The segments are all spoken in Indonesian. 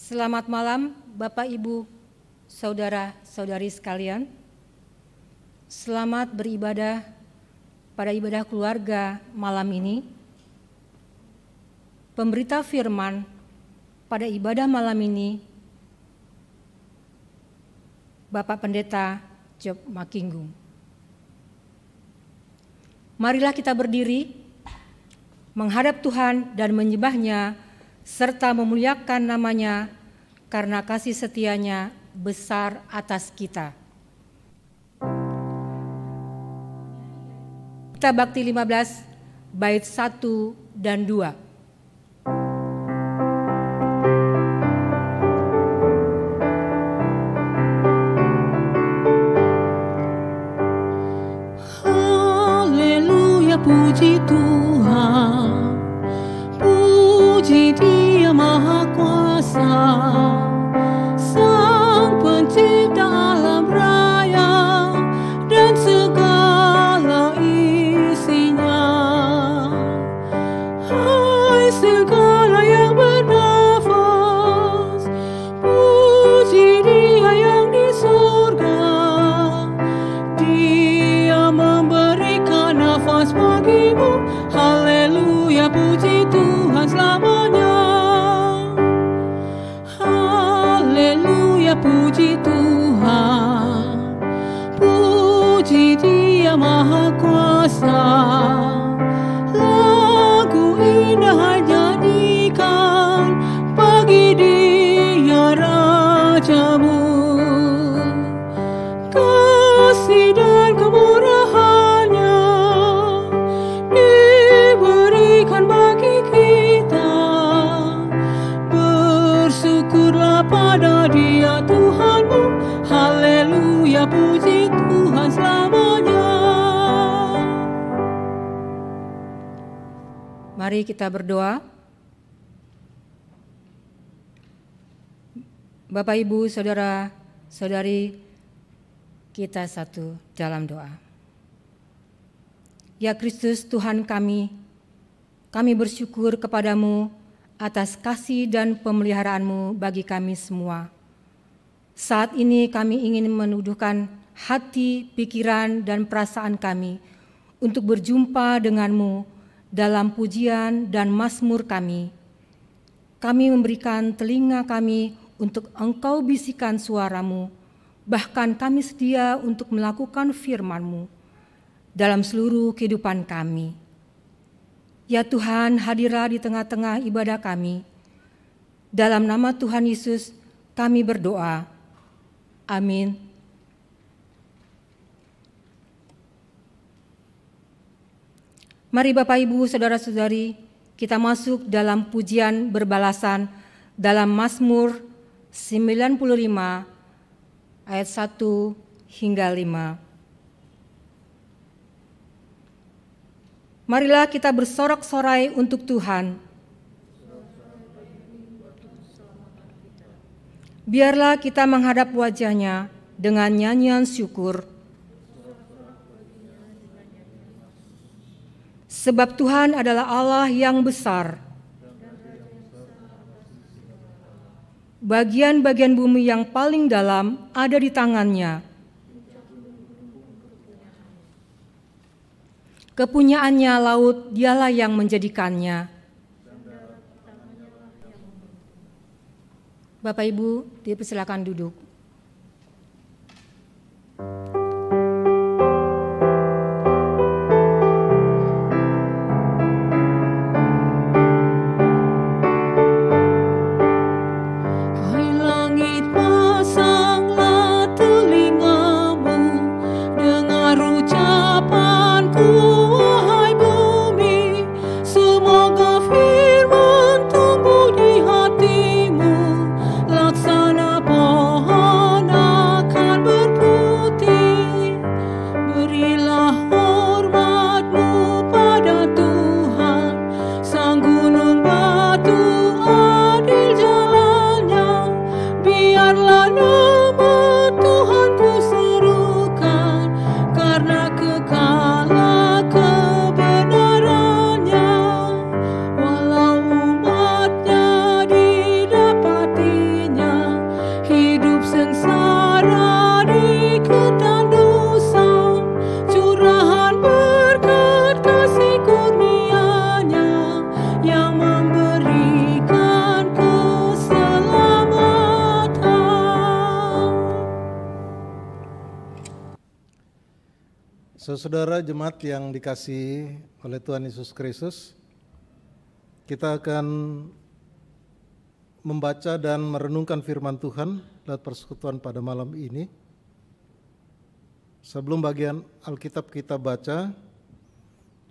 Selamat malam Bapak, Ibu, Saudara-saudari sekalian. Selamat beribadah pada ibadah keluarga malam ini. Pemberita firman pada ibadah malam ini Bapak Pendeta Job Makinggung. Marilah kita berdiri, menghadap Tuhan dan menyembah-Nya, serta memuliakan nama-Nya karena kasih setia-Nya besar atas kita. Kita Bakti 15, bait 1 dan 2. Puji Tuhan, puji Dia Maha Kuasa, Sang Pencipta alam raya dan segala isinya. Hai segala yang bernafas, puji Dia yang di surga. Dia memberikan nafas bagimu, haleluya, puji Tuhan selamanya. Haleluya, puji Tuhan, puji Dia Maha Kuasa. Lagu indah nyanyikan bagi Dia Rajamu. Kasih dan kemurahan-Nya diberikan bagi kita. Bersyukurlah pada Dia Tuhanmu, haleluya, puji Tuhan selamanya. Mari kita berdoa. Bapak, Ibu, Saudara-saudari, kita satu dalam doa. Ya Kristus Tuhan kami bersyukur kepadamu atas kasih dan pemeliharaanmu bagi kami semua. Saat ini kami ingin menuduhkan hati, pikiran, dan perasaan kami untuk berjumpa denganmu dalam pujian dan mazmur kami. Kami memberikan telinga kami untuk Engkau bisikan suaramu, bahkan kami sedia untuk melakukan firman-Mu dalam seluruh kehidupan kami. Ya Tuhan, hadirlah di tengah-tengah ibadah kami. Dalam nama Tuhan Yesus kami berdoa. Amin. Mari Bapak, Ibu, Saudara-saudari, kita masuk dalam pujian berbalasan dalam Mazmur 95 ayat 1 hingga 5. Marilah kita bersorak-sorai untuk Tuhan. Biarlah kita menghadap wajah-Nya dengan nyanyian syukur. Sebab Tuhan adalah Allah yang besar. Bagian-bagian bumi yang paling dalam ada di tangan-Nya. Kepunyaannya laut, Dialah yang menjadikannya. Bapak Ibu, dipersilakan duduk. Laksana pohon Saudara jemaat yang dikasihi oleh Tuhan Yesus Kristus, kita akan membaca dan merenungkan firman Tuhan lewat persekutuan pada malam ini. Sebelum bagian Alkitab kita baca,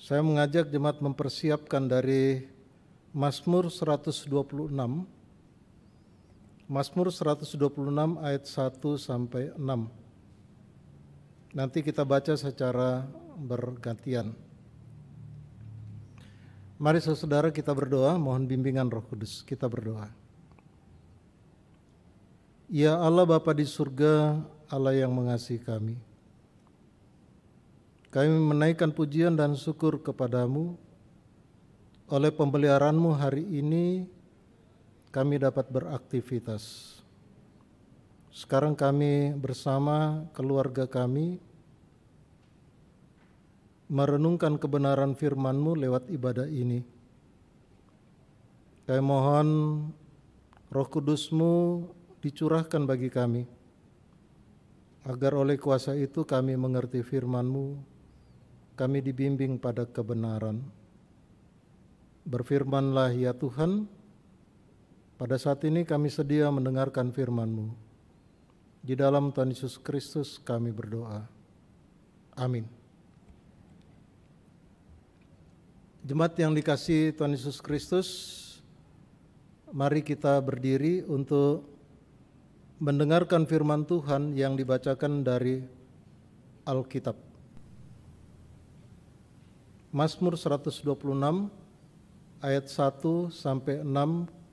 saya mengajak jemaat mempersiapkan dari Mazmur 126. Mazmur 126 ayat 1 sampai 6. Nanti kita baca secara bergantian. Mari saudara kita berdoa, mohon bimbingan Roh Kudus. Kita berdoa. Ya Allah Bapa di surga, Allah yang mengasihi kami. Kami menaikkan pujian dan syukur kepadamu. Oleh pemeliharaan-Mu hari ini kami dapat beraktivitas. Sekarang kami bersama keluarga kami merenungkan kebenaran firman-Mu lewat ibadah ini. Kami mohon Roh Kudus-Mu dicurahkan bagi kami, agar oleh kuasa itu kami mengerti firman-Mu, kami dibimbing pada kebenaran. Berfirmanlah ya Tuhan, pada saat ini kami sedia mendengarkan firman-Mu. Di dalam Tuhan Yesus Kristus kami berdoa. Amin. Jemaat yang dikasihi Tuhan Yesus Kristus, mari kita berdiri untuk mendengarkan firman Tuhan yang dibacakan dari Alkitab. Mazmur 126 ayat 1 sampai 6.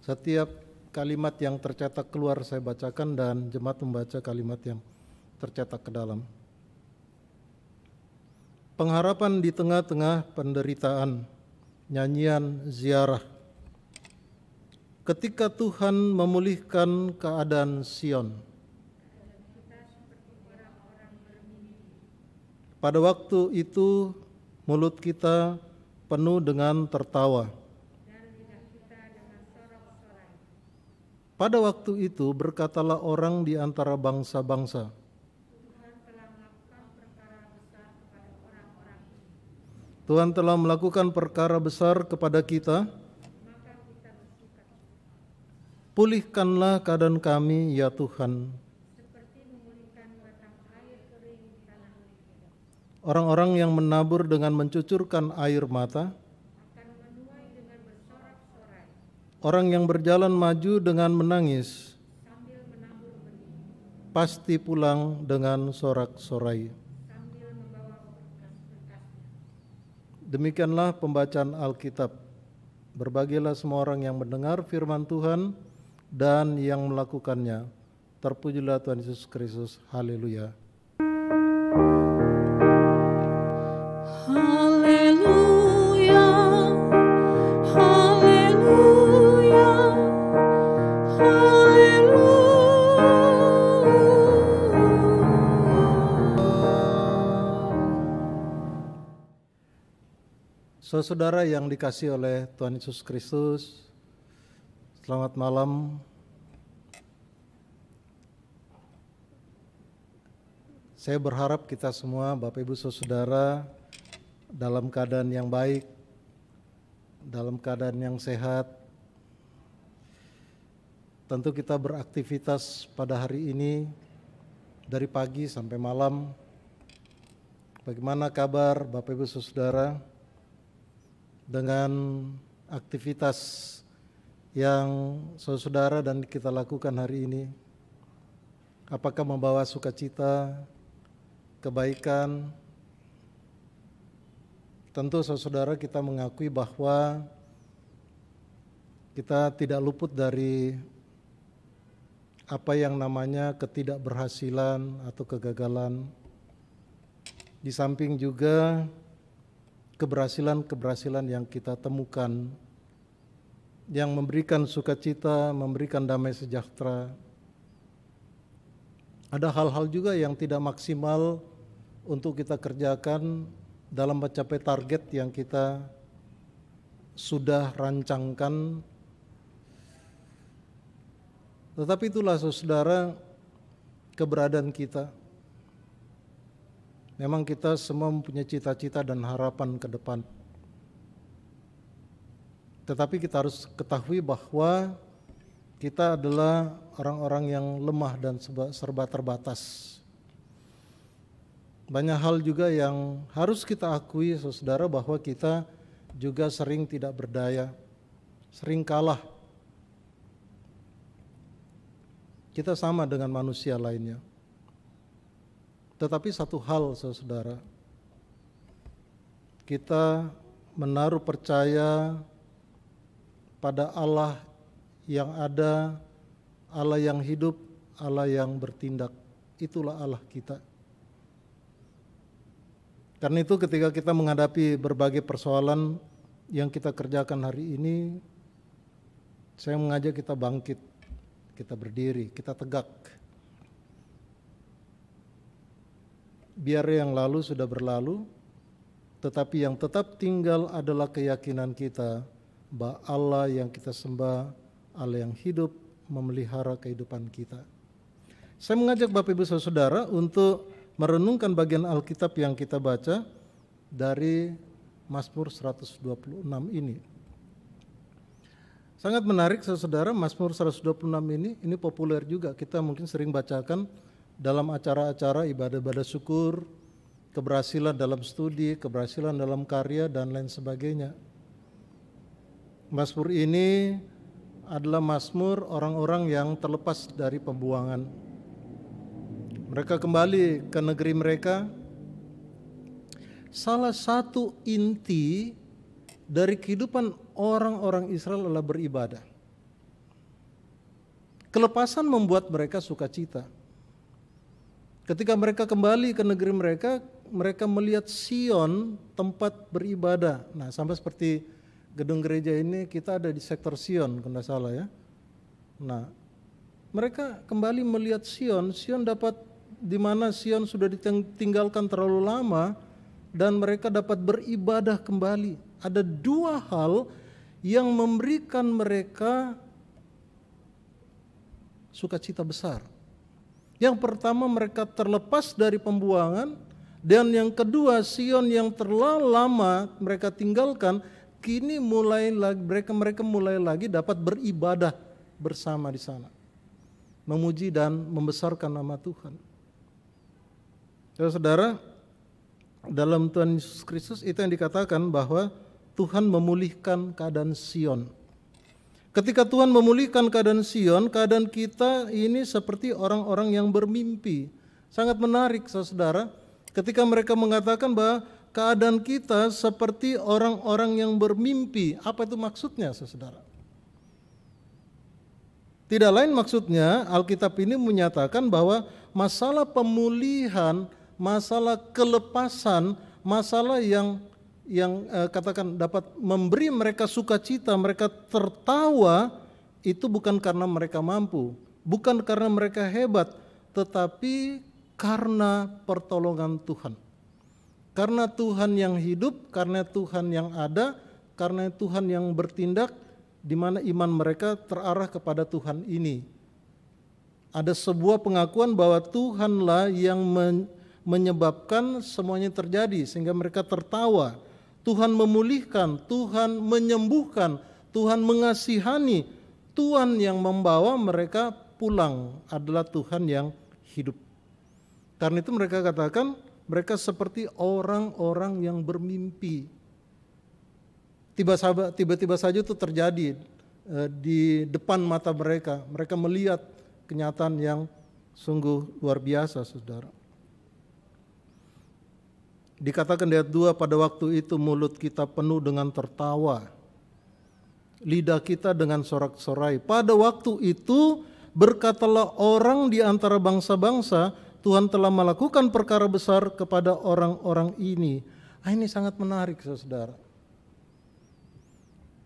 Setiap kalimat yang tercetak keluar saya bacakan dan jemaat membaca kalimat yang tercetak ke dalam. Pengharapan di tengah-tengah penderitaan, nyanyian ziarah. Ketika Tuhan memulihkan keadaan Sion. Pada waktu itu mulut kita penuh dengan tertawa. Pada waktu itu berkatalah orang di antara bangsa-bangsa, Tuhan telah melakukan perkara besar kepada kita. Pulihkanlah keadaan kami ya Tuhan. Orang-orang yang menabur dengan mencucurkan air mata, orang yang berjalan maju dengan menangis, pasti pulang dengan sorak-sorai. Demikianlah pembacaan Alkitab. Berbahagialah semua orang yang mendengar firman Tuhan dan yang melakukannya. Terpujilah Tuhan Yesus Kristus. Haleluya. Haleluya, haleluya, Saudara yang dikasihi oleh Tuhan Yesus Kristus, selamat malam. Saya berharap kita semua, Bapak Ibu Saudara, dalam keadaan yang baik, dalam keadaan yang sehat. Tentu kita beraktivitas pada hari ini dari pagi sampai malam. Bagaimana kabar Bapak Ibu Saudara dengan aktivitas yang saudara dan kita lakukan hari ini? Apakah membawa sukacita, kebaikan? Tentu saudara kita mengakui bahwa kita tidak luput dari apa yang namanya ketidakberhasilan atau kegagalan. Di samping juga keberhasilan-keberhasilan yang kita temukan yang memberikan sukacita, memberikan damai sejahtera. Ada hal-hal juga yang tidak maksimal untuk kita kerjakan dalam mencapai target yang kita sudah rancangkan. Tetapi itulah saudara keberadaan kita. Memang kita semua mempunyai cita-cita dan harapan ke depan. Tetapi kita harus ketahui bahwa kita adalah orang-orang yang lemah dan serba terbatas. Banyak hal juga yang harus kita akui, saudara, bahwa kita juga sering tidak berdaya, sering kalah. Kita sama dengan manusia lainnya. Tetapi satu hal, saudara, kita menaruh percaya pada Allah yang ada, Allah yang hidup, Allah yang bertindak. Itulah Allah kita. Karena itu ketika kita menghadapi berbagai persoalan yang kita kerjakan hari ini, saya mengajak kita bangkit, kita berdiri, kita tegak. Biar yang lalu sudah berlalu, tetapi yang tetap tinggal adalah keyakinan kita bahwa Allah yang kita sembah, Allah yang hidup, memelihara kehidupan kita. Saya mengajak Bapak Ibu Saudara untuk merenungkan bagian Alkitab yang kita baca dari Mazmur 126 ini. Sangat menarik saudara, Mazmur 126 ini populer juga. Kita mungkin sering bacakan dalam acara-acara ibadah-ibadah syukur, keberhasilan dalam studi, keberhasilan dalam karya, dan lain sebagainya. Mazmur ini adalah mazmur orang-orang yang terlepas dari pembuangan. Mereka kembali ke negeri mereka. Salah satu inti dari kehidupan orang-orang Israel adalah beribadah. Kelepasan membuat mereka sukacita. Ketika mereka kembali ke negeri mereka, mereka melihat Sion, tempat beribadah. Nah, sampai seperti gedung gereja ini, kita ada di sektor Sion, kalau tidak salah ya. Nah, mereka kembali melihat Sion dapat di mana Sion sudah ditinggalkan terlalu lama, dan mereka dapat beribadah kembali. Ada dua hal yang memberikan mereka sukacita besar. Yang pertama, mereka terlepas dari pembuangan, dan yang kedua, Sion yang terlalu lama mereka tinggalkan, kini mereka mulai lagi dapat beribadah bersama di sana, memuji dan membesarkan nama Tuhan. Saudara, dalam Tuhan Yesus Kristus itu yang dikatakan bahwa Tuhan memulihkan keadaan Sion. Ketika Tuhan memulihkan keadaan Sion, keadaan kita ini seperti orang-orang yang bermimpi. Sangat menarik saudara, ketika mereka mengatakan bahwa keadaan kita seperti orang-orang yang bermimpi. Apa itu maksudnya saudara? Tidak lain maksudnya, Alkitab ini menyatakan bahwa masalah pemulihan, masalah kelepasan, masalah yang katakan dapat memberi mereka sukacita, mereka tertawa, itu bukan karena mereka mampu, bukan karena mereka hebat, tetapi karena pertolongan Tuhan. Karena Tuhan yang hidup, karena Tuhan yang ada, karena Tuhan yang bertindak, di mana iman mereka terarah kepada Tuhan ini. Ada sebuah pengakuan bahwa Tuhanlah yang menyebabkan semuanya terjadi sehingga mereka tertawa. Tuhan memulihkan, Tuhan menyembuhkan, Tuhan mengasihani, Tuhan yang membawa mereka pulang adalah Tuhan yang hidup. Karena itu mereka katakan mereka seperti orang-orang yang bermimpi. Tiba-tiba saja itu terjadi di depan mata mereka. Mereka melihat kenyataan yang sungguh luar biasa saudara. Dikatakan di ayat 2, pada waktu itu mulut kita penuh dengan tertawa, lidah kita dengan sorak-sorai. Pada waktu itu berkatalah orang di antara bangsa-bangsa, Tuhan telah melakukan perkara besar kepada orang-orang ini. Ini sangat menarik saudara.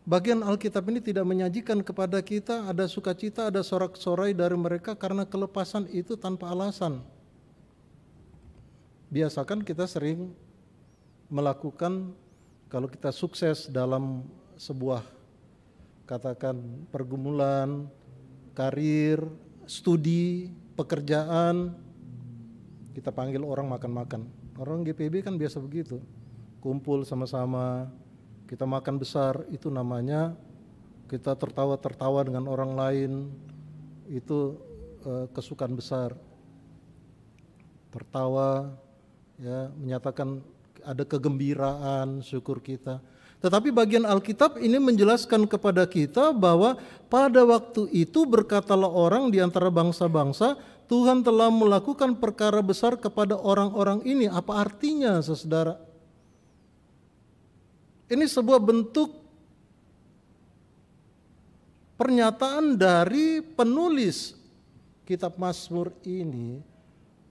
Bagian Alkitab ini tidak menyajikan kepada kita ada sukacita, ada sorak-sorai dari mereka karena kelepasan itu tanpa alasan. Biasakan kita sering melakukan, kalau kita sukses dalam sebuah katakan pergumulan, karir, studi, pekerjaan, kita panggil orang makan-makan. Orang GPB kan biasa begitu, kumpul sama-sama, kita makan besar, itu namanya kita tertawa-tertawa dengan orang lain, itu kesukaan besar. Tertawa, ya, menyatakan ada kegembiraan, syukur kita. Tetapi bagian Alkitab ini menjelaskan kepada kita bahwa pada waktu itu berkatalah orang di antara bangsa-bangsa, Tuhan telah melakukan perkara besar kepada orang-orang ini. Apa artinya, saudara? Ini sebuah bentuk pernyataan dari penulis kitab Mazmur ini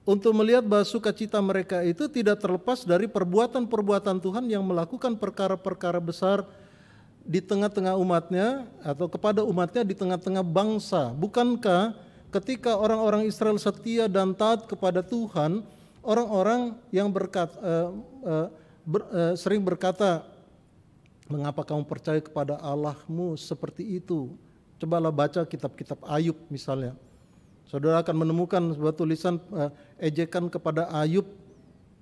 untuk melihat bahwa sukacita mereka itu tidak terlepas dari perbuatan-perbuatan Tuhan yang melakukan perkara-perkara besar di tengah-tengah umatnya atau kepada umatnya di tengah-tengah bangsa. Bukankah ketika orang-orang Israel setia dan taat kepada Tuhan, orang-orang yang sering berkata, mengapa kamu percaya kepada Allahmu seperti itu? Cobalah baca kitab-kitab Ayub misalnya. Saudara akan menemukan sebuah tulisan ejekan kepada Ayub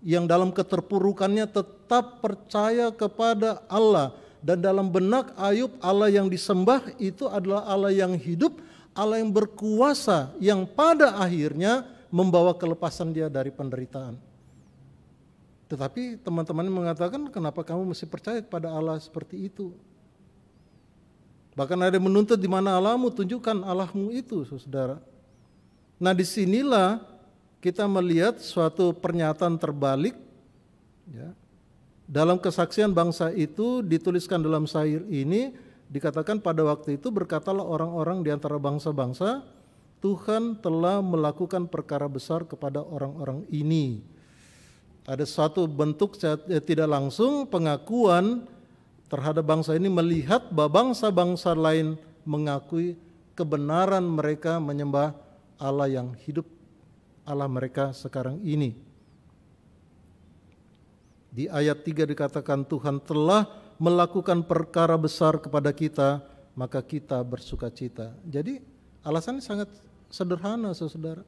yang dalam keterpurukannya tetap percaya kepada Allah. Dan dalam benak Ayub, Allah yang disembah itu adalah Allah yang hidup, Allah yang berkuasa, yang pada akhirnya membawa kelepasan dia dari penderitaan. Tetapi teman-teman mengatakan, kenapa kamu mesti percaya kepada Allah seperti itu? Bahkan ada yang menuntut di mana Allahmu, tunjukkan Allahmu itu, saudara. Nah, disinilah kita melihat suatu pernyataan terbalik, ya. Dalam kesaksian bangsa itu dituliskan dalam syair ini, dikatakan pada waktu itu berkatalah orang-orang di antara bangsa-bangsa, Tuhan telah melakukan perkara besar kepada orang-orang ini. Ada suatu bentuk tidak langsung pengakuan terhadap bangsa ini, melihat bahwa bangsa-bangsa lain mengakui kebenaran mereka menyembah Allah yang hidup, Allah mereka sekarang ini. Di ayat 3 dikatakan Tuhan telah melakukan perkara besar kepada kita, maka kita bersukacita. Jadi alasannya sangat sederhana, saudara.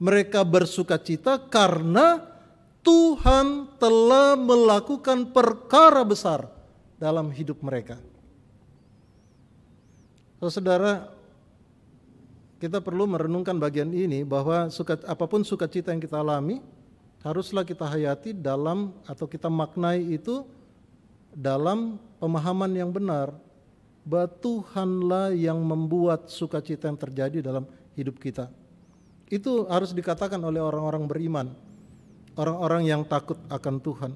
Mereka bersukacita karena Tuhan telah melakukan perkara besar dalam hidup mereka. Saudara, kita perlu merenungkan bagian ini bahwa apapun sukacita yang kita alami, haruslah kita hayati dalam atau kita maknai itu dalam pemahaman yang benar bahwa Tuhanlah yang membuat sukacita yang terjadi dalam hidup kita. Itu harus dikatakan oleh orang-orang beriman, orang-orang yang takut akan Tuhan.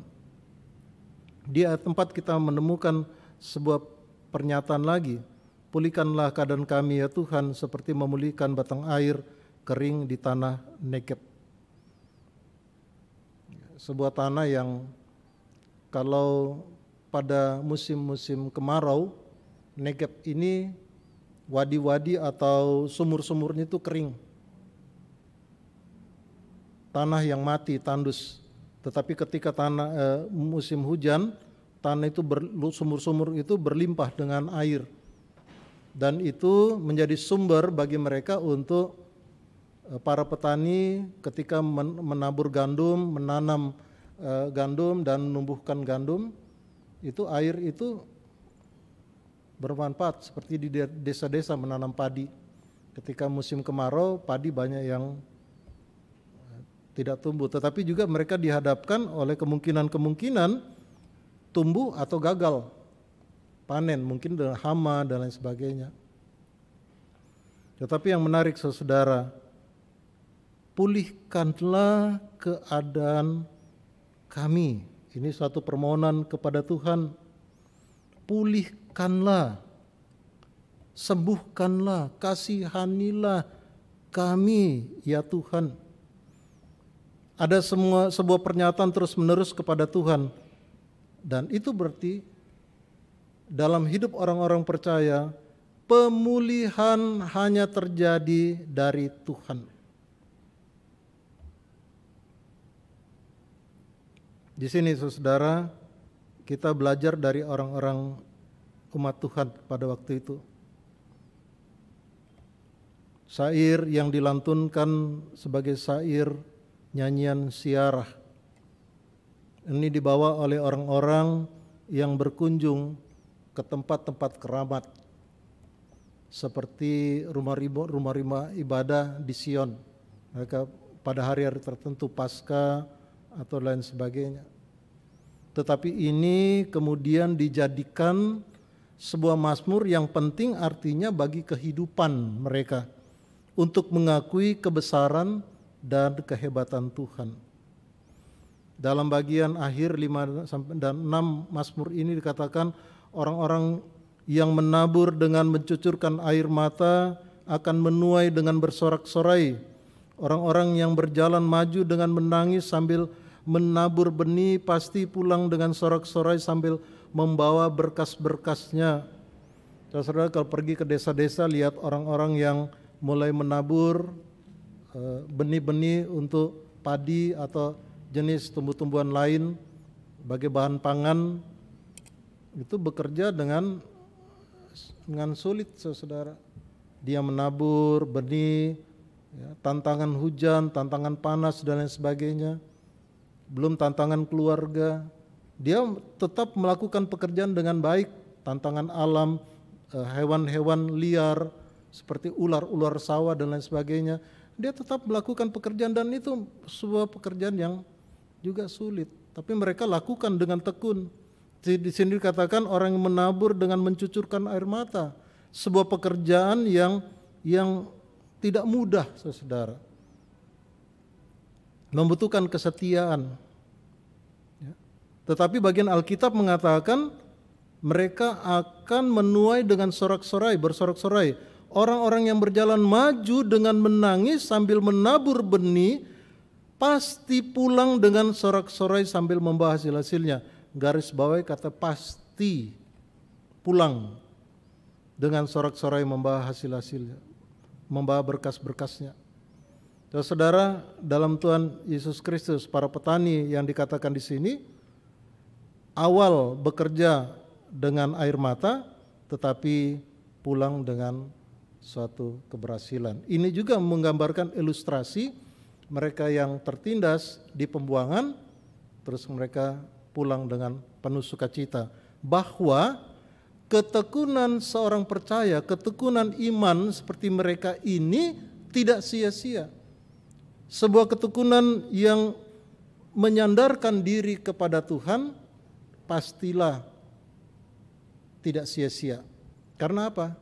Di tempat kita menemukan sebuah pernyataan lagi, pulihkanlah keadaan kami ya Tuhan seperti memulihkan batang air kering di tanah Negeb. Sebuah tanah yang kalau pada musim-musim kemarau, Negeb ini wadi-wadi atau sumur-sumurnya itu kering. Tanah yang mati, tandus. Tetapi ketika musim hujan, tanah itu sumur-sumur itu berlimpah dengan air. Dan itu menjadi sumber bagi mereka untuk para petani ketika menabur gandum, menanam gandum dan menumbuhkan gandum, itu air itu bermanfaat seperti di desa-desa menanam padi. Ketika musim kemarau, padi banyak yang tidak tumbuh, tetapi juga mereka dihadapkan oleh kemungkinan-kemungkinan tumbuh atau gagal panen, mungkin dengan hama dan lain sebagainya. Tetapi yang menarik saudara, pulihkanlah keadaan kami. Ini suatu permohonan kepada Tuhan. Pulihkanlah, sembuhkanlah, kasihanilah kami ya Tuhan. Ada sebuah pernyataan terus-menerus kepada Tuhan. Dan itu berarti dalam hidup orang-orang percaya, pemulihan hanya terjadi dari Tuhan. Di sini saudara, kita belajar dari orang-orang umat Tuhan pada waktu itu. Syair yang dilantunkan sebagai syair nyanyian siarah Ini dibawa oleh orang-orang yang berkunjung ke tempat-tempat keramat seperti rumah-rumah ibadah di Sion. Mereka pada hari-hari tertentu Paskah atau lain sebagainya. Tetapi ini kemudian dijadikan sebuah mazmur yang penting, artinya bagi kehidupan mereka untuk mengakui kebesaran dan kehebatan Tuhan. Dalam bagian akhir 5 dan 6 mazmur ini dikatakan orang-orang yang menabur dengan mencucurkan air mata akan menuai dengan bersorak-sorai. Orang-orang yang berjalan maju dengan menangis sambil menabur benih pasti pulang dengan sorak-sorai sambil membawa berkas-berkasnya. Saudara, kalau pergi ke desa-desa lihat orang-orang yang mulai menabur benih-benih untuk padi atau jenis tumbuh-tumbuhan lain sebagai bahan pangan, itu bekerja dengan sulit, saudara. Dia menabur benih, ya, tantangan hujan, tantangan panas dan lain sebagainya, belum tantangan keluarga. Dia tetap melakukan pekerjaan dengan baik, tantangan alam, hewan-hewan liar seperti ular-ular sawah dan lain sebagainya. Dia tetap melakukan pekerjaan, dan itu sebuah pekerjaan yang juga sulit, tapi mereka lakukan dengan tekun. Di sini dikatakan orang yang menabur dengan mencucurkan air mata, sebuah pekerjaan yang tidak mudah, saudara. Membutuhkan kesetiaan. Ya. Tetapi bagian Alkitab mengatakan mereka akan menuai dengan sorak-sorai, bersorak-sorai. Orang-orang yang berjalan maju dengan menangis sambil menabur benih pasti pulang dengan sorak-sorai sambil membawa hasil-hasilnya. Garis bawahi kata pasti pulang dengan sorak-sorai membawa hasil-hasilnya, membawa berkas-berkasnya. Saudara, dalam Tuhan Yesus Kristus, para petani yang dikatakan di sini awal bekerja dengan air mata, tetapi pulang dengan suatu keberhasilan. Ini juga menggambarkan ilustrasi mereka yang tertindas di pembuangan, terus mereka pulang dengan penuh sukacita, bahwa ketekunan seorang percaya, ketekunan iman seperti mereka ini tidak sia-sia. Sebuah ketekunan yang menyandarkan diri kepada Tuhan pastilah tidak sia-sia. Karena apa?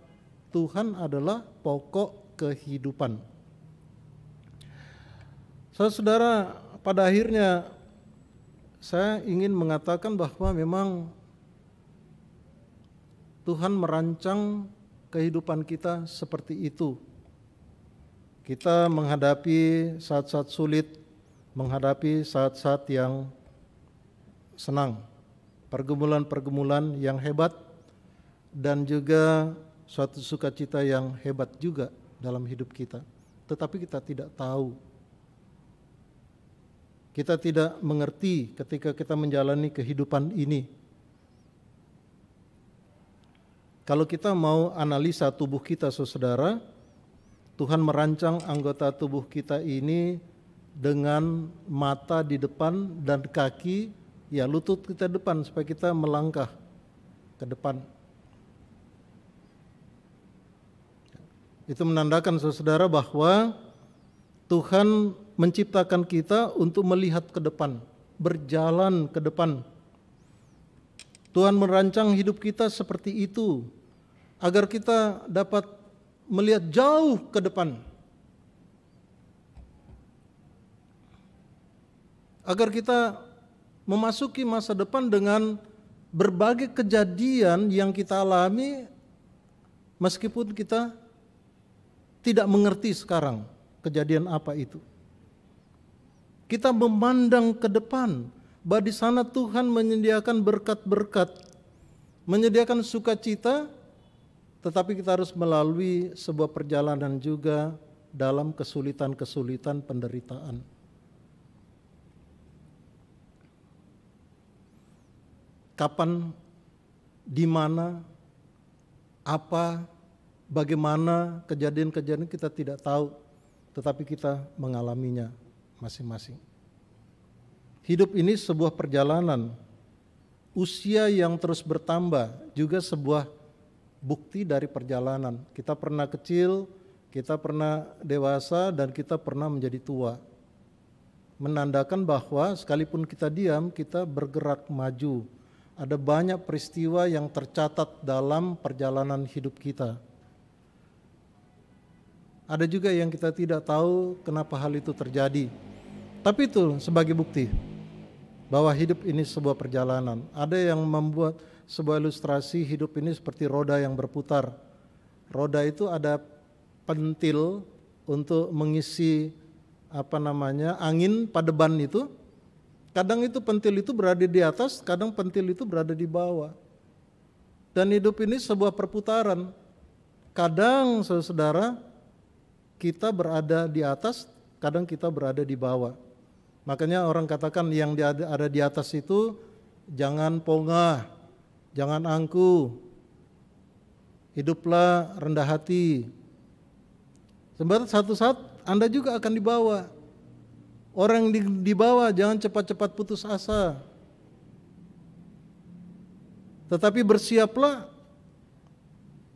Tuhan adalah pokok kehidupan. Saudara, pada akhirnya saya ingin mengatakan bahwa memang Tuhan merancang kehidupan kita seperti itu. Kita menghadapi saat-saat sulit, menghadapi saat-saat yang senang, pergumulan-pergumulan yang hebat, dan juga suatu sukacita yang hebat juga dalam hidup kita. Tetapi kita tidak tahu. Kita tidak mengerti ketika kita menjalani kehidupan ini. Kalau kita mau analisa tubuh kita, saudara, Tuhan merancang anggota tubuh kita ini dengan mata di depan dan kaki, ya lutut kita depan supaya kita melangkah ke depan. Itu menandakan, saudara, bahwa Tuhan menciptakan kita untuk melihat ke depan, berjalan ke depan. Tuhan merancang hidup kita seperti itu, agar kita dapat melihat jauh ke depan. Agar kita memasuki masa depan dengan berbagai kejadian yang kita alami, meskipun kita tidak mengerti sekarang kejadian apa itu. Kita memandang ke depan, bahwa di sana Tuhan menyediakan berkat-berkat, menyediakan sukacita, tetapi kita harus melalui sebuah perjalanan juga dalam kesulitan-kesulitan penderitaan. Kapan, di mana, apa, bagaimana kejadian-kejadian kita tidak tahu, tetapi kita mengalaminya masing-masing. Hidup ini sebuah perjalanan. Usia yang terus bertambah juga sebuah bukti dari perjalanan. Kita pernah kecil, kita pernah dewasa, dan kita pernah menjadi tua. Menandakan bahwa sekalipun kita diam, kita bergerak maju. Ada banyak peristiwa yang tercatat dalam perjalanan hidup kita. Ada juga yang kita tidak tahu kenapa hal itu terjadi. Tapi itu sebagai bukti bahwa hidup ini sebuah perjalanan. Ada yang membuat sebuah ilustrasi hidup ini seperti roda yang berputar. Roda itu ada pentil untuk mengisi angin pada ban itu. Kadang itu pentil itu berada di atas, kadang pentil itu berada di bawah. Dan hidup ini sebuah perputaran. Kadang saudara kita berada di atas, kadang kita berada di bawah. Makanya orang katakan yang ada di atas itu jangan pongah, jangan angkuh, hiduplah rendah hati. Sebab satu saat Anda juga akan dibawa. Orang di bawah jangan cepat-cepat putus asa. Tetapi bersiaplah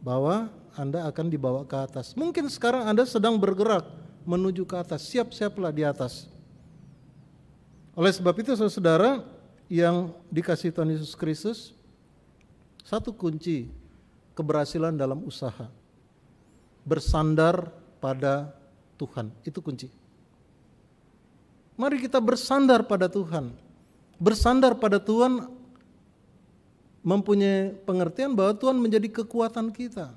bahwa Anda akan dibawa ke atas. Mungkin sekarang Anda sedang bergerak menuju ke atas. Siap-siaplah di atas. Oleh sebab itu saudara yang dikasihi Tuhan Yesus Kristus, satu kunci keberhasilan dalam usaha, bersandar pada Tuhan. Itu kunci. Mari kita bersandar pada Tuhan. Bersandar pada Tuhan mempunyai pengertian bahwa Tuhan menjadi kekuatan kita.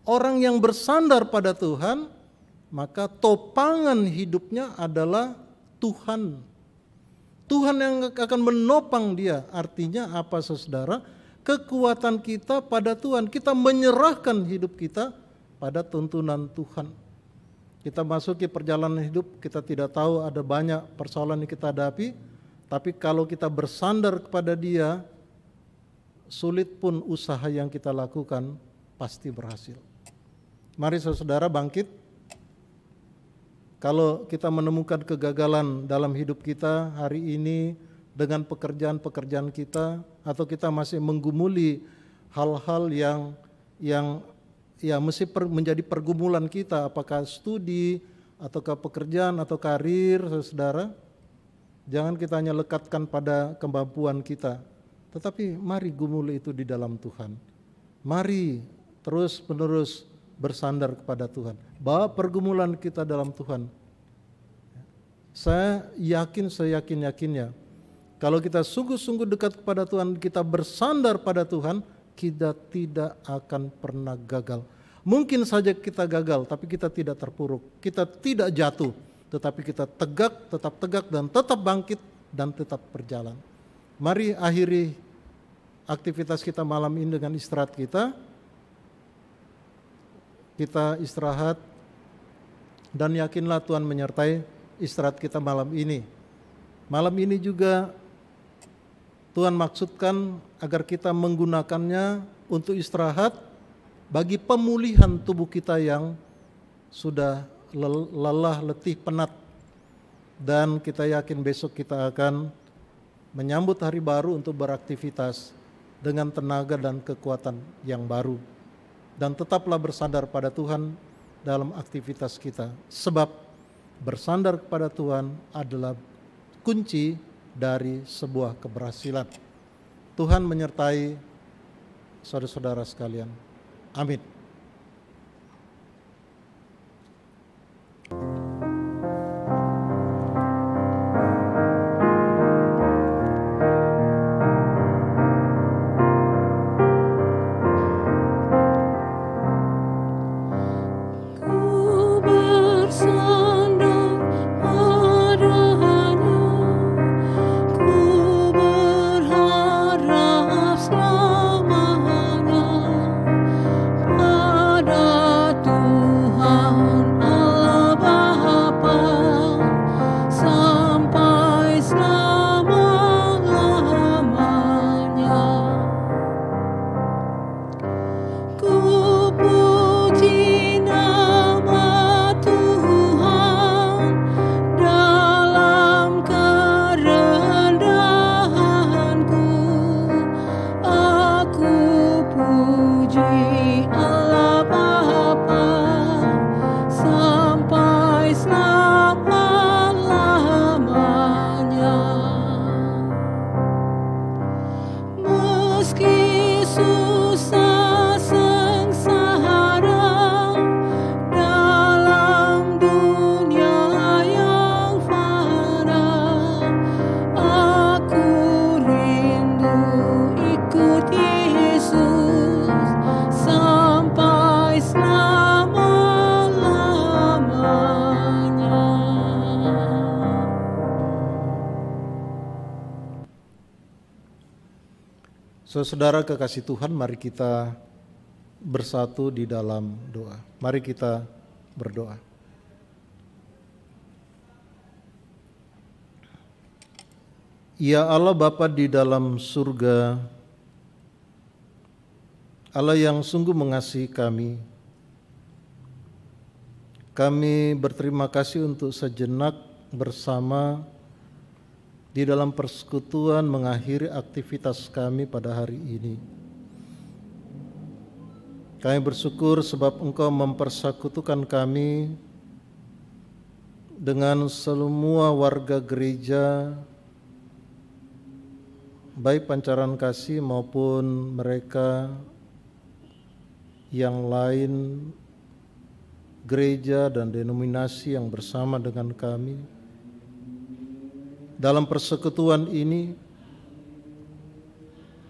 Orang yang bersandar pada Tuhan, maka topangan hidupnya adalah Tuhan. Tuhan yang akan menopang dia. Artinya apa saudara? Kekuatan kita pada Tuhan. Kita menyerahkan hidup kita pada tuntunan Tuhan. Kita masuki perjalanan hidup, kita tidak tahu ada banyak persoalan yang kita hadapi, tapi kalau kita bersandar kepada Dia, sulit pun usaha yang kita lakukan pasti berhasil. Mari saudara bangkit. Kalau kita menemukan kegagalan dalam hidup kita hari ini dengan pekerjaan-pekerjaan kita, atau kita masih menggumuli hal-hal yang mesti menjadi pergumulan kita, apakah studi, ataukah pekerjaan, atau karir, saudara, jangan kita hanya lekatkan pada kemampuan kita, tetapi mari gumuli itu di dalam Tuhan. Mari terus-menerus bersandar kepada Tuhan. Bawa pergumulan kita dalam Tuhan. Saya yakin-yakinnya, kalau kita sungguh-sungguh dekat kepada Tuhan, kita bersandar pada Tuhan, kita tidak akan pernah gagal. Mungkin saja kita gagal, tapi kita tidak terpuruk. Kita tidak jatuh, tetapi kita tetap tegak dan tetap bangkit dan tetap berjalan. Mari akhiri aktivitas kita malam ini dengan istirahat kita. Kita istirahat dan yakinlah Tuhan menyertai istirahat kita malam ini. Malam ini juga Tuhan maksudkan agar kita menggunakannya untuk istirahat bagi pemulihan tubuh kita yang sudah lelah, letih, penat. Dan kita yakin besok kita akan menyambut hari baru untuk beraktivitas dengan tenaga dan kekuatan yang baru. Dan tetaplah bersandar pada Tuhan dalam aktivitas kita. Sebab bersandar kepada Tuhan adalah kunci dari sebuah keberhasilan. Tuhan menyertai saudara-saudara sekalian. Amin. Selamanya Saudara kekasih Tuhan, mari kita bersatu di dalam doa. Mari kita berdoa. Ya Allah Bapa di dalam surga, Allah yang sungguh mengasihi kami, kami berterima kasih untuk sejenak bersama di dalam persekutuan mengakhiri aktivitas kami pada hari ini. Kami bersyukur sebab Engkau mempersekutukan kami dengan semua warga gereja, baik Pancaran Kasih maupun mereka yang lain, gereja dan denominasi yang bersama dengan kami. Dalam persekutuan ini,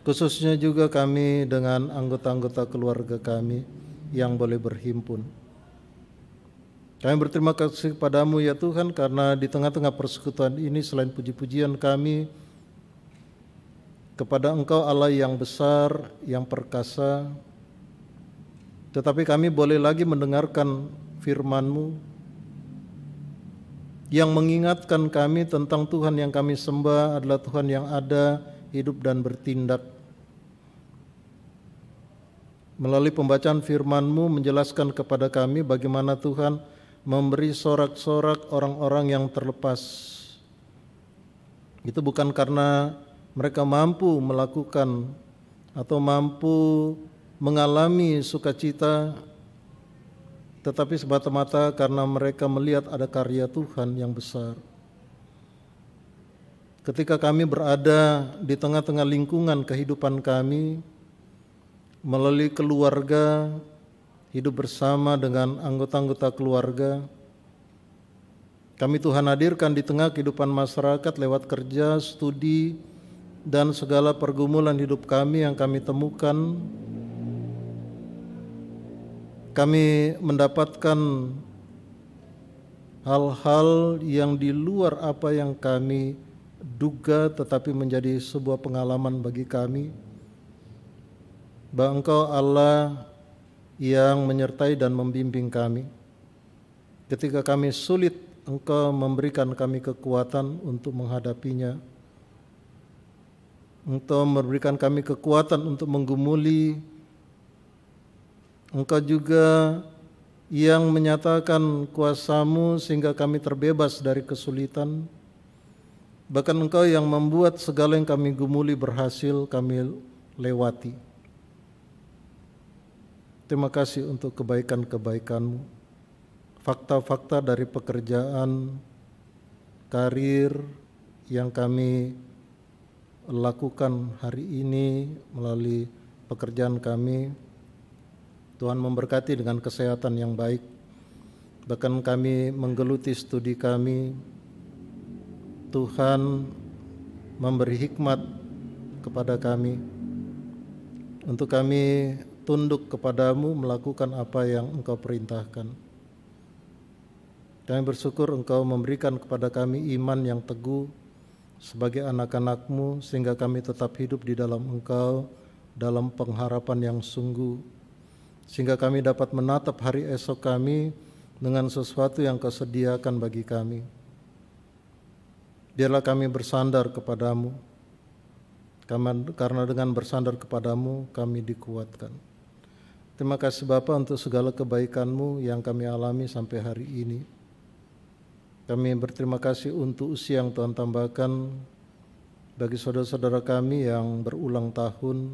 khususnya juga kami dengan anggota-anggota keluarga kami yang boleh berhimpun. Kami berterima kasih kepadamu ya Tuhan, karena di tengah-tengah persekutuan ini selain puji-pujian kami kepada Engkau Allah yang besar, yang perkasa, tetapi kami boleh lagi mendengarkan firman-Mu yang mengingatkan kami tentang Tuhan yang kami sembah adalah Tuhan yang ada, hidup dan bertindak. Melalui pembacaan firman-Mu menjelaskan kepada kami bagaimana Tuhan memberi sorak-sorak orang-orang yang terlepas. Itu bukan karena mereka mampu melakukan atau mampu mengalami sukacita, tetapi semata-mata karena mereka melihat ada karya Tuhan yang besar. Ketika kami berada di tengah-tengah lingkungan kehidupan kami, melalui keluarga, hidup bersama dengan anggota-anggota keluarga, kami Tuhan hadirkan di tengah kehidupan masyarakat lewat kerja, studi, dan segala pergumulan hidup kami yang kami temukan. Kami mendapatkan hal-hal yang di luar apa yang kami duga, tetapi menjadi sebuah pengalaman bagi kami, bahwa Engkau Allah yang menyertai dan membimbing kami. Ketika kami sulit, Engkau memberikan kami kekuatan untuk menghadapinya. Engkau memberikan kami kekuatan untuk menggumuli. Engkau juga yang menyatakan kuasa-Mu sehingga kami terbebas dari kesulitan. Bahkan Engkau yang membuat segala yang kami gumuli berhasil kami lewati. Terima kasih untuk kebaikan-kebaikan-Mu. Fakta-fakta dari pekerjaan, karir yang kami lakukan hari ini melalui pekerjaan kami, Tuhan memberkati dengan kesehatan yang baik. Bahkan kami menggeluti studi kami, Tuhan memberi hikmat kepada kami untuk kami tunduk kepadamu, melakukan apa yang Engkau perintahkan. Kami bersyukur Engkau memberikan kepada kami iman yang teguh sebagai anak-anak-Mu, sehingga kami tetap hidup di dalam Engkau, dalam pengharapan yang sungguh, sehingga kami dapat menatap hari esok kami dengan sesuatu yang Kau sediakan bagi kami. Biarlah kami bersandar kepadamu, karena dengan bersandar kepadamu kami dikuatkan. Terima kasih Bapa untuk segala kebaikan-Mu yang kami alami sampai hari ini. Kami berterima kasih untuk usia yang Tuhan tambahkan bagi saudara-saudara kami yang berulang tahun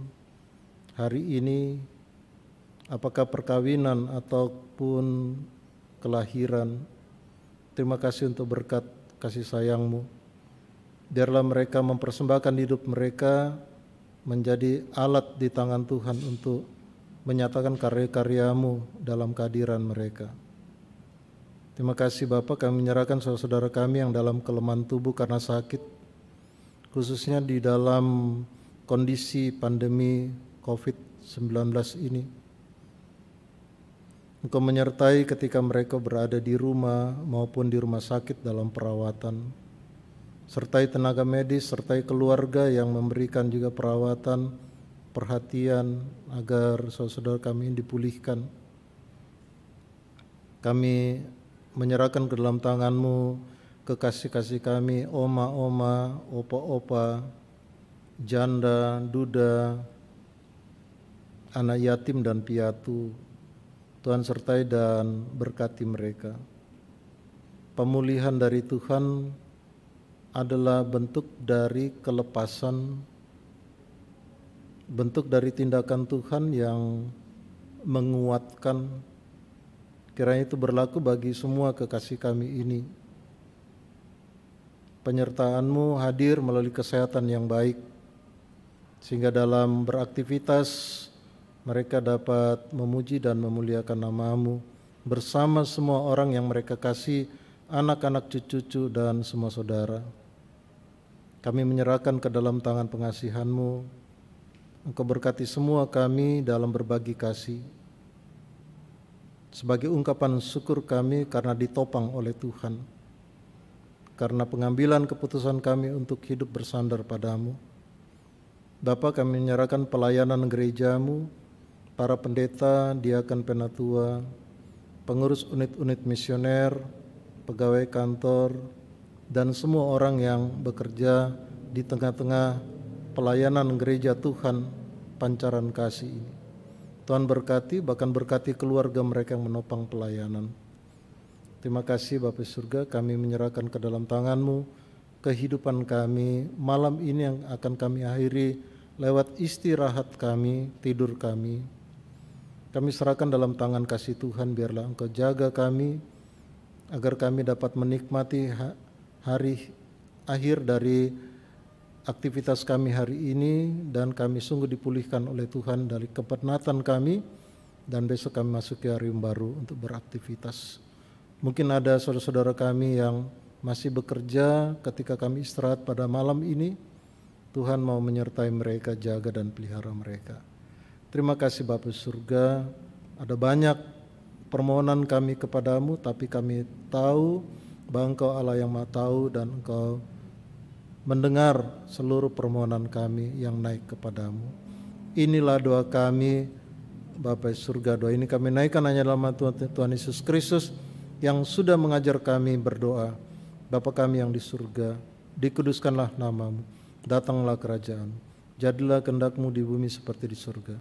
hari ini, apakah perkawinan ataupun kelahiran. Terima kasih untuk berkat kasih sayang-Mu. Biarlah mereka mempersembahkan hidup mereka menjadi alat di tangan Tuhan untuk menyatakan karya-karya-Mu dalam kehadiran mereka. Terima kasih Bapa, kami menyerahkan saudara-saudara kami yang dalam kelemahan tubuh karena sakit, khususnya di dalam kondisi pandemi COVID-19 ini. Engkau menyertai ketika mereka berada di rumah maupun di rumah sakit dalam perawatan. Sertai tenaga medis, sertai keluarga yang memberikan juga perawatan perhatian agar saudara-saudara kami ini dipulihkan. Kami menyerahkan ke dalam tangan-Mu kekasih-kasih kami, oma-oma, opa-opa, janda, duda, anak yatim dan piatu. Tuhan sertai dan berkati mereka. Pemulihan dari Tuhan adalah bentuk dari kelepasan, bentuk dari tindakan Tuhan yang menguatkan. Kiranya itu berlaku bagi semua kekasih kami ini. Penyertaan-Mu hadir melalui kesehatan yang baik, sehingga dalam beraktivitas mereka dapat memuji dan memuliakan nama-Mu bersama semua orang yang mereka kasih, anak-anak, cucu-cucu, dan semua saudara. Kami menyerahkan ke dalam tangan pengasihan-Mu. Engkau berkati semua kami dalam berbagi kasih. Sebagai ungkapan syukur kami karena ditopang oleh Tuhan, karena pengambilan keputusan kami untuk hidup bersandar padamu. Bapa, kami menyerahkan pelayanan gereja-Mu, para pendeta, diakan penatua, pengurus unit-unit misioner, pegawai kantor, dan semua orang yang bekerja di tengah-tengah pelayanan gereja Tuhan Pancaran Kasih ini. Tuhan berkati, bahkan berkati keluarga mereka yang menopang pelayanan. Terima kasih Bapa Surga, kami menyerahkan ke dalam tangan-Mu kehidupan kami malam ini yang akan kami akhiri lewat istirahat kami, tidur kami. Kami serahkan dalam tangan kasih Tuhan, biarlah Engkau jaga kami, agar kami dapat menikmati hari akhir dari aktivitas kami hari ini, dan kami sungguh dipulihkan oleh Tuhan dari kepenatan kami, dan besok kami masuk ke hari yang baru untuk beraktivitas. Mungkin ada saudara-saudara kami yang masih bekerja ketika kami istirahat pada malam ini. Tuhan mau menyertai mereka, jaga dan pelihara mereka. Terima kasih Bapa Surga, ada banyak permohonan kami kepadamu, tapi kami tahu bahwa Engkau Allah yang Maha Tahu dan Engkau mendengar seluruh permohonan kami yang naik kepadamu. Inilah doa kami Bapa Surga, doa ini kami naikkan hanya dalam nama Tuhan Yesus Kristus yang sudah mengajar kami berdoa. Bapa kami yang di surga, dikuduskanlah namamu, datanglah kerajaan, jadilah kehendak-Mu di bumi seperti di surga.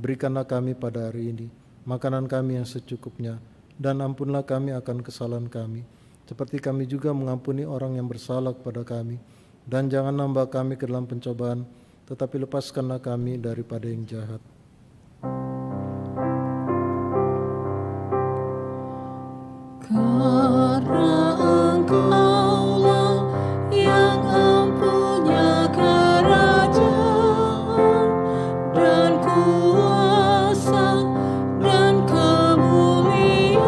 Berikanlah kami pada hari ini makanan kami yang secukupnya, dan ampunlah kami akan kesalahan kami, seperti kami juga mengampuni orang yang bersalah kepada kami. Dan jangan nambah kami ke dalam pencobaan, tetapi lepaskanlah kami daripada yang jahat. Karena Engkaulah yang empunya kerajaan dan kuasa dan kemuliaan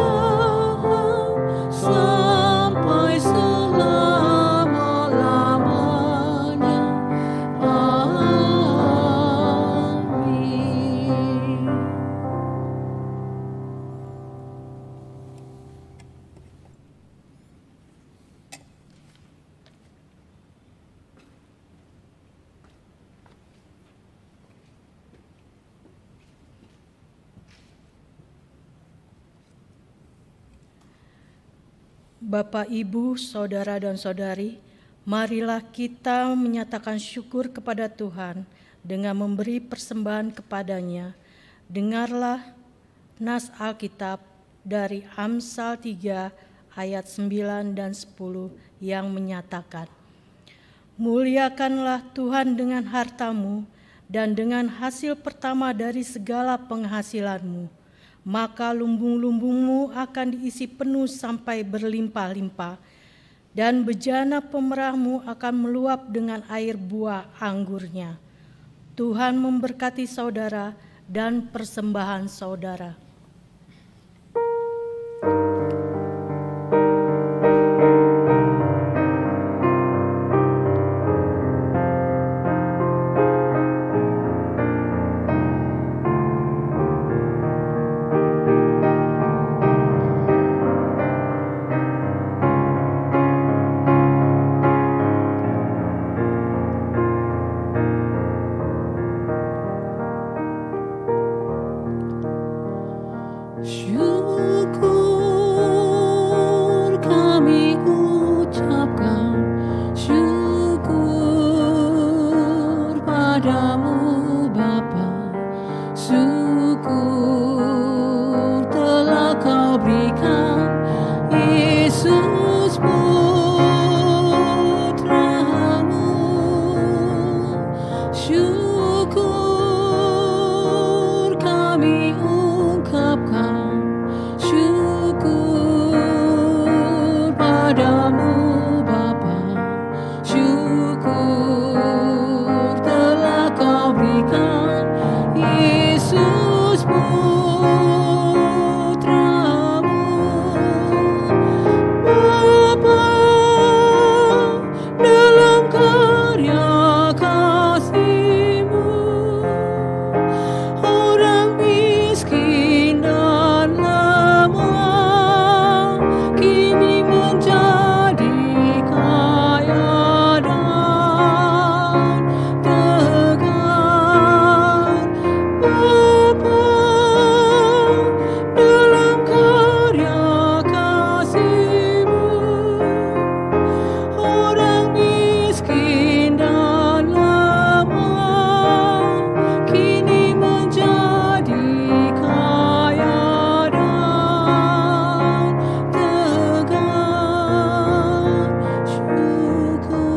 sampai selama-lamanya. Amin. Bapak, Ibu, Saudara dan Saudari, marilah kita menyatakan syukur kepada Tuhan dengan memberi persembahan kepadanya. Dengarlah nas Alkitab dari Amsal 3 ayat 9 dan 10 yang menyatakan, muliakanlah Tuhan dengan hartamu dan dengan hasil pertama dari segala penghasilanmu. Maka lumbung-lumbungmu akan diisi penuh sampai berlimpah-limpah, dan bejana pemerahmu akan meluap dengan air buah anggurnya. Tuhan memberkati saudara dan persembahan saudara. syukur telah Kau berikan Yesus Putramu. Syukur kami ungkapkan, syukur padamu Bapa. Syukur telah Kau berikan Yesus Putramu. Bapa, dalam karya kasih-Mu, orang miskin dan lemah kini menjadi kaya dan tegar. Bapa, dalam karya kasih-Mu, orang miskin dan lemah kini menjadi kaya dan tegar. Syukur.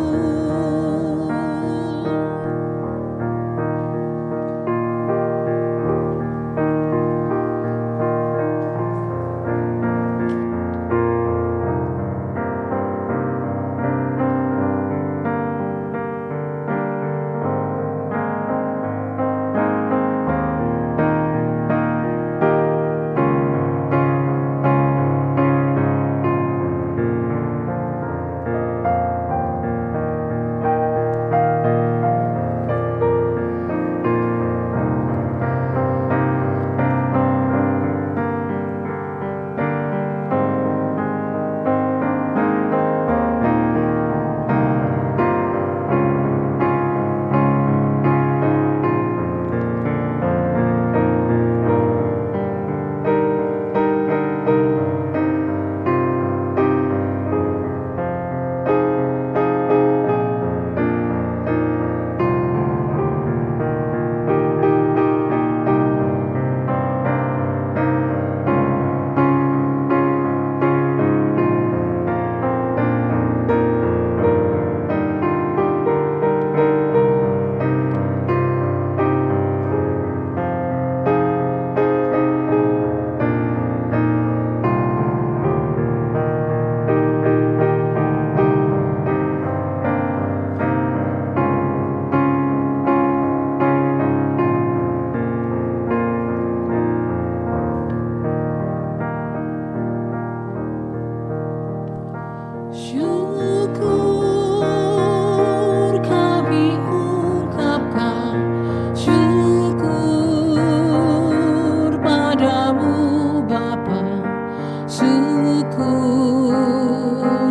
Syukur kami ungkapkan, syukur padamu Bapa. Syukur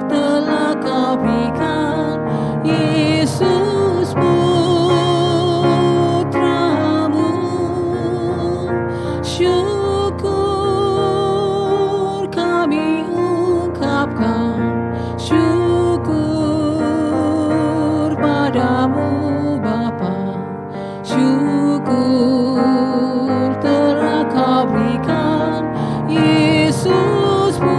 telah Kau berikan Yesus Putramu. Syukur kami ungkapkan, syukur padamu Bapa. Syukur telah Kau berikan Yesus Putramu.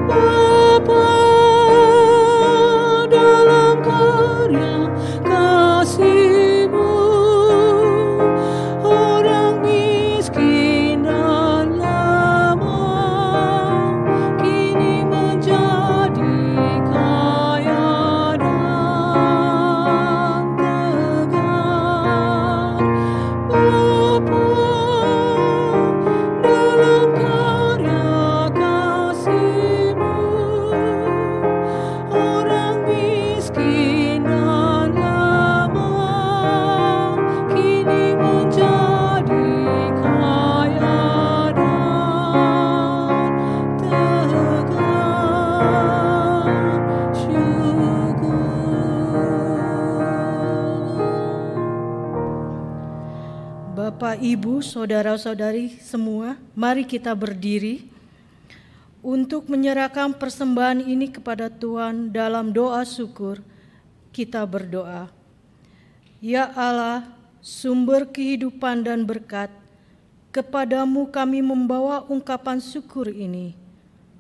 Bapa, dalam karya kasih-Mu, orang miskin dan lemah kini menjadi kaya dan tegar. Bapa, dalam karya kasih-Mu, orang miskin dan lemah kini menjadi kaya dan tegar. Syukur. Bapak, Ibu, saudara-saudari semua, mari kita berdiri untuk menyerahkan persembahan ini kepada Tuhan dalam doa syukur. Kita berdoa. Ya Allah, sumber kehidupan dan berkat, kepadamu kami membawa ungkapan syukur ini.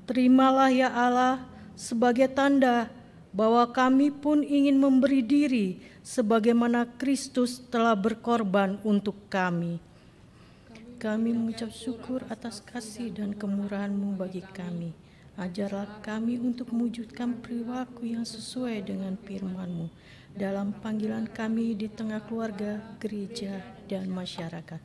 Terimalah ya Allah sebagai tanda bahwa kami pun ingin memberi diri sebagaimana Kristus telah berkorban untuk kami. Kami mengucap syukur atas kasih dan kemurahan-Mu bagi kami. Ajarlah kami untuk mewujudkan perilaku yang sesuai dengan firman-Mu dalam panggilan kami di tengah keluarga, gereja, dan masyarakat.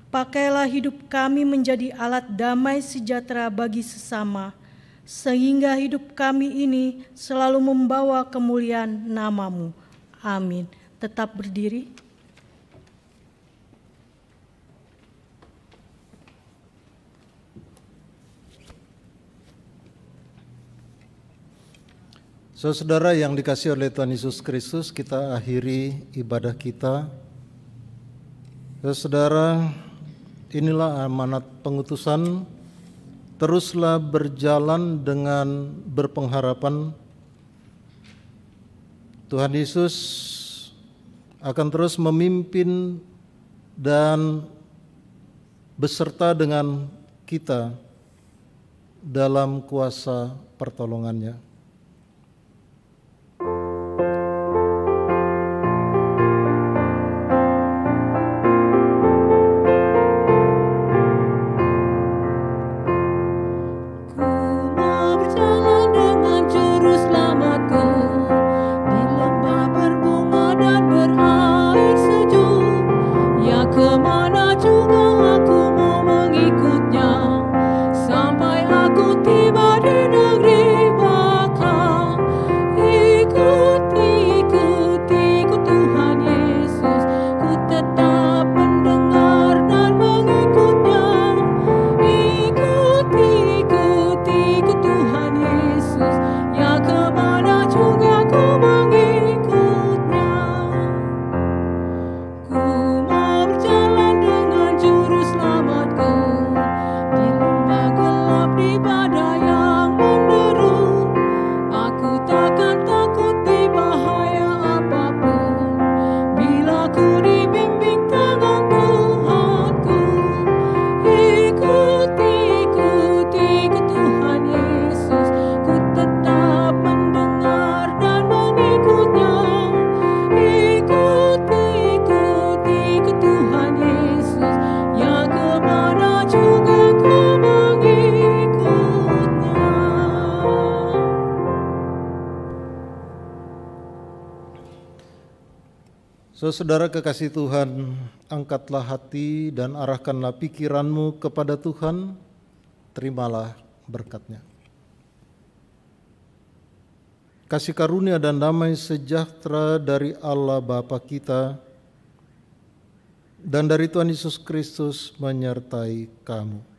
Pakailah hidup kami menjadi alat damai sejahtera bagi sesama, sehingga hidup kami ini selalu membawa kemuliaan nama-Mu. Amin. Tetap berdiri. Saudara yang dikasihi oleh Tuhan Yesus Kristus, kita akhiri ibadah kita. Saudara, inilah amanat pengutusan. Teruslah berjalan dengan berpengharapan Tuhan Yesus akan terus memimpin dan beserta dengan kita dalam kuasa pertolongannya. Saudara kekasih Tuhan, angkatlah hati dan arahkanlah pikiranmu kepada Tuhan, terimalah berkat-Nya. Kasih karunia dan damai sejahtera dari Allah Bapa kita dan dari Tuhan Yesus Kristus menyertai kamu.